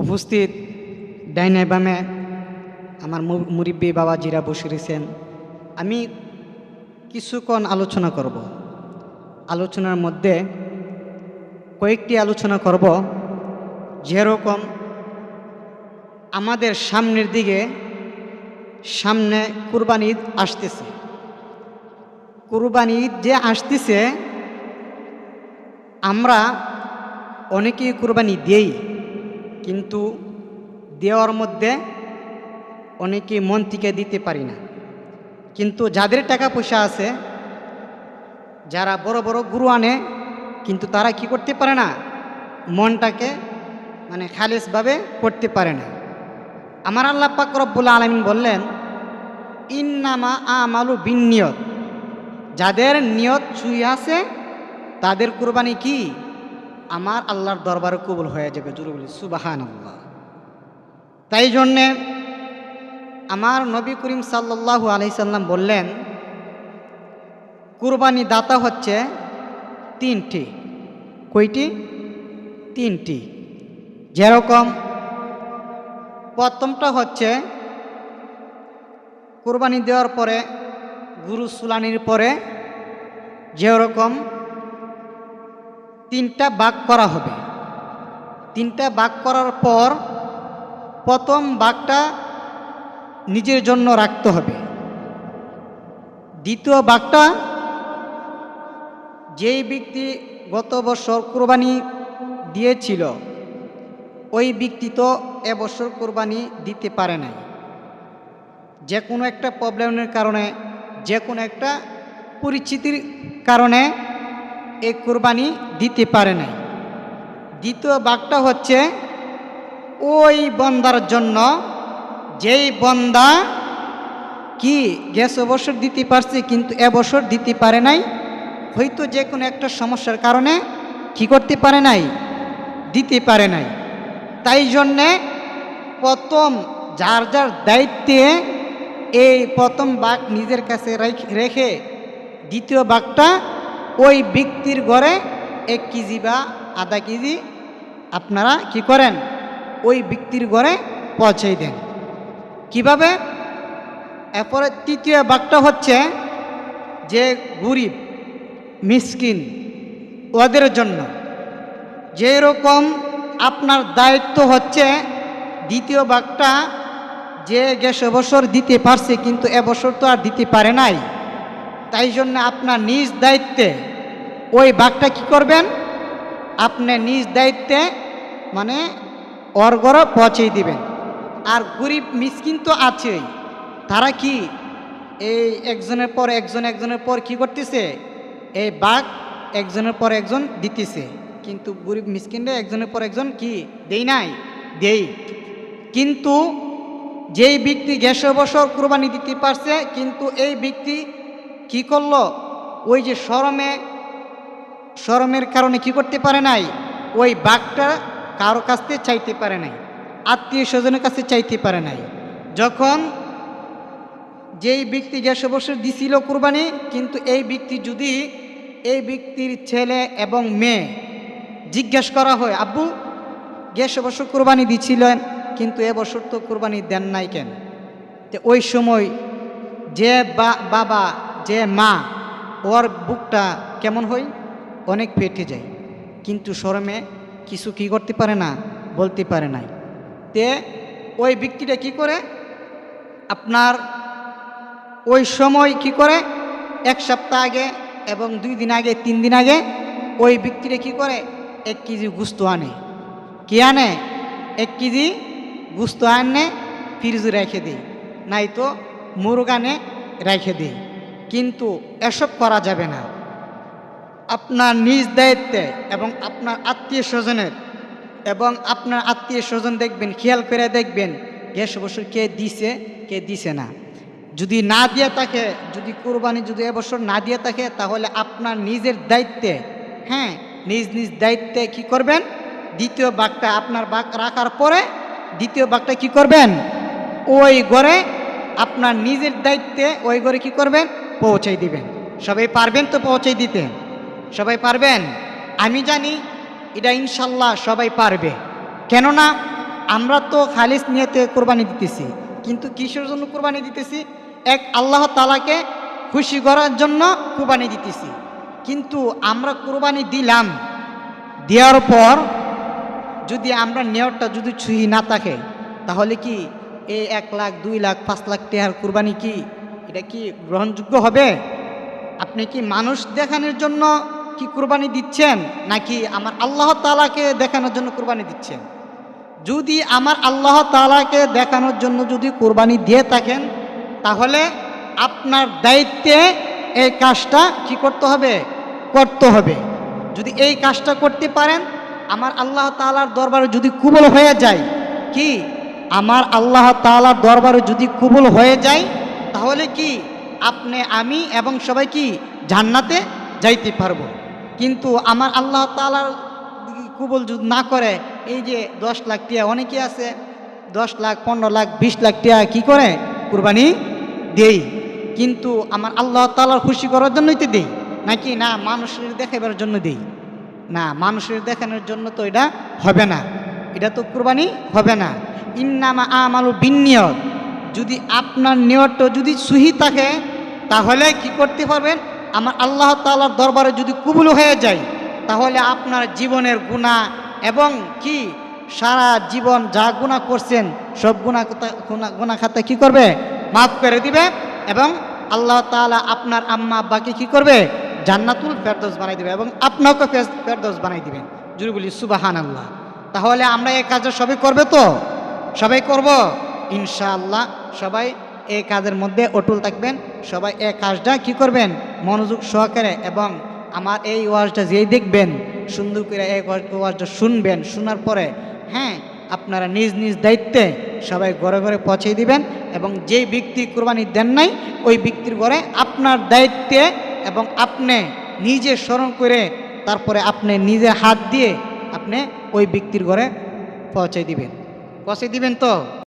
উপস্থিত ডাইনে বামে আমার মুরিব্বি বাবাজিরা বসে রয়েছেন। আমি কিছুক্ষণ আলোচনা করব। আলোচনার মধ্যে কয়েকটি আলোচনা করব, যেরকম আমাদের সামনের দিকে সামনে কুরবানি ঈদ আসতেছে। কুরবানি ঈদ যে আসতেছে, আমরা অনেকেই কুরবানি দেই, কিন্তু দেওয়ার মধ্যে অনেকেই মন থেকে দিতে পারি না। কিন্তু যাদের টাকা পয়সা আছে, যারা বড় বড় গুরু আনে, কিন্তু তারা কি করতে পারে না, মনটাকে খালিসভাবে করতে পারে না। আমার আল্লাহ পাক রব্বুল আলামিন বললেন, ইন্নামা আমালু বিন্নিয়ত, যাদের নিয়ত ছুঁয়ে আছে তাদের কুরবানি কি আমার আল্লাহর দরবারে কবুল হয়ে যাবে। জোরে বলি সুবহানাল্লাহ। তাই জন্যে আমার নবী করিম সাল্লাল্লাহু আলাইহি সাল্লাম বললেন, কুরবানি দাতা হচ্ছে তিনটি। কয়টি? তিনটি। যেরকম প্রথমটা হচ্ছে কুরবানি দেওয়ার পরে, গরু সুলানির পরে যেরকম তিনটা ভাগ করা হবে। তিনটা ভাগ করার পর প্রথম ভাগটা নিজের জন্য রাখতে হবে। দ্বিতীয় ভাগটা যেই ব্যক্তি গত বছর কুরবানি দিয়েছিল, ওই ব্যক্তি তো এবছর কুরবানি দিতে পারে নাই, যে কোনো একটা প্রবলেমের কারণে, যে কোনো একটা পরিস্থিতির কারণে এই কুরবানি দিতে পারে নাই। দ্বিতীয় ভাগটা হচ্ছে ওই বন্দার জন্য, যেই বন্দা কি গেছে বছর দিতে পারছে কিন্তু এবছর দিতে পারে নাই, হয়তো যে কোনো একটা সমস্যার কারণে কি করতে পারে নাই, দিতে পারে নাই। তাই জন্যে প্রথম যার যার দায়িত্বে এই প্রথম ভাগ নিজের কাছে রেখে দ্বিতীয় ভাগটা ওই ব্যক্তির ঘরে 1 কেজি বা আধা কেজি আপনারা কি করেন, ওই ব্যক্তির ঘরে পৌঁছে দেন। কিভাবে? এরপরে তৃতীয় ভাগটা হচ্ছে যে গরিব মিসকিন ওদের জন্য। যেরকম আপনার দায়িত্ব হচ্ছে দ্বিতীয় ভাগটা যে গেছে বছর দিতে পারছে কিন্তু এবছর তো আর দিতে পারে নাই, তাই জন্য আপনার নিজ দায়িত্বে ওই ভাগটা কি করবেন, আপনি নিজ দায়িত্বে ওর ঘরে পৌঁছে দিবেন। আর গরিব মিসকিন তো আছেই, তারা কি এই একজনের পর একজন একজনের পর কি করতেছে, এই ভাগ একজনের পর একজন দিতেছে, কিন্তু গরিব মিসকিনরা একজনের পর একজন কি দেই নাই, দেই। কিন্তু যেই ব্যক্তি গেছে বছর কুরবানি দিতে পারছে কিন্তু এই ব্যক্তি কি করলো, ওই যে শরমের কারণে কি করতে পারে নাই, ওই ভাগটা কারো কাছ থেকে চাইতে পারে নাই, আত্মীয় স্বজনের কাছে চাইতে পারে নাই। যখন যেই ব্যক্তি গেছে বছর দিছিল কুরবানি, কিন্তু এই ব্যক্তি যদি এই ব্যক্তির ছেলে এবং মেয়ে জিজ্ঞেস করা হয়, আব্বু গেছে বছর কুরবানি দিছিলেন কিন্তু এবছর তো কুরবানি দেন নাই কেন, তো ওই সময় যে বাবা যে মা, ওর বুকটা কেমন হয়, অনেক ফেটে যায়, কিন্তু শরমে কিছু কি করতে পারে না, বলতে পারে নাই। তে ওই ব্যক্তিটা কি করে, আপনার ওই সময় কি করে, 1 সপ্তাহ আগে এবং 2 দিন আগে 3 দিন আগে ওই ব্যক্তিটা কি করে, 1 কেজি গোস্ত আনে। কি আনে? 1 কেজি গোস্ত আনে, ফ্রিজে রেখে দেয়, নাই তো মুরগ আনে রেখে দেয়। কিন্তু এসব করা যাবে না। আপনার নিজ দায়িত্বে এবং আপনার আত্মীয় স্বজনের, এবং আপনার আত্মীয় স্বজন দেখবেন, খেয়াল করে দেখবেন গেছে বছর কে দিছে কে দিছে না। যদি না দিয়ে থাকে, যদি কুরবানি যদি এবছর না দিয়ে থাকে, তাহলে আপনার নিজের দায়িত্বে, নিজ নিজ দায়িত্বে কি করবেন, দ্বিতীয় ভাগটা আপনার ভাগ রাখার পরে দ্বিতীয় ভাগটা কি করবেন, ওই ঘরে আপনার নিজের দায়িত্বে ওই ঘরে কি করবেন, পৌঁছাই দিবেন। সবাই পারবেন তো পৌঁছাই দিতে? সবাই পারবেন? আমি জানি এটা ইনশাল্লাহ সবাই পারবে। কেননা আমরা তো খালিস নিয়তে কোরবানি দিতেছি, কিন্তু কিসের জন্য কোরবানি দিতেছি? এক আল্লাহ তাআলাকে খুশি করার জন্য কোরবানি দিতেছি। কিন্তু আমরা কোরবানি দিলাম, দেওয়ার পর যদি আমরা নিয়তটা যদি ছুঁই না থাকে, তাহলে কি এই 1 লাখ 2 লাখ 5 লাখ টাকার কোরবানি কি এটা কি গ্রহণযোগ্য হবে? আপনি কি মানুষ দেখানোর জন্য কি কোরবানি দিচ্ছেন, নাকি আমার আল্লাহ তাআলাকে দেখানোর জন্য কোরবানি দিচ্ছেন? যদি আমার আল্লাহ তাআলাকে দেখানোর জন্য যদি কোরবানি দিয়ে থাকেন, তাহলে আপনার দায়িত্বে এই কাজটা কি করতে হবে? করতে হবে। যদি এই কাজটা করতে পারেন, আমার আল্লাহ তাআলার দরবারে যদি কবুল হয়ে যায়, কি আমার আল্লাহ তাআলার দরবারে যদি কবুল হয়ে যায়, তাহলে কি আপনি, আমি এবং সবাই কি জান্নাতে যাইতে পারবো। কিন্তু আমার আল্লাহ তাআলার কবুল যদি না করে, এই যে 10 লাখ টাকা, অনেকে আছে 10 লাখ 15 লাখ 20 লাখ টাকা কি করে কুরবানি দেই, কিন্তু আমার আল্লাহ তাআলার খুশি করার জন্যই তো দেই, নাকি না মানুষের দেখাবার জন্য দেই? না, মানুষের দেখানোর জন্য তো এটা হবে না, এটা তো কুরবানি হবে না। ইন্নামা আমালু বিন্নিয়ত, যদি আপনার নিয়তটা যদি সহি থাকে, তাহলে কি করতে পারবেন? আমার আল্লাহ তাআলার দরবারে যদি কবুল হয়ে যায়, তাহলে আপনার জীবনের গুনাহ এবং কি সারা জীবন যা গুনাহ করছেন সব গুনাহ খাতা কি করবে? মাফ করে দিবে। এবং আল্লাহ তাআলা আপনার আম্মা আব্বাকে কি করবে? জান্নাতুল ফেরদৌস বানাই দিবে, এবং আপনাকে ফেরদৌস বানাই দিবেন। যদি বলি সুবহানাল্লাহ। তাহলে আমরা এই কাজটা সবাই করবে তো? সবাই করব ইনশাআল্লাহ। সবাই এই কাজের মধ্যে অটল থাকবেন, সবাই এই কাজটা কি করবেন? মনোযোগ সহকারে, এবং আমার এই ওয়াজটা যেই দেখবেন সুন্দর করে এই ওয়াজটা শুনবেন, শোনার পরে হ্যাঁ আপনারা নিজ নিজ দায়িত্বে সবাই ঘরে ঘরে পৌঁছে দিবেন, এবং যেই ব্যক্তি কোরবানি দেন নাই ওই ব্যক্তির ঘরে আপনার দায়িত্বে, এবং আপনি নিজে স্মরণ করে তারপরে আপনি নিজে হাত দিয়ে আপনি ওই ব্যক্তির ঘরে পৌঁছে দিবেন তো?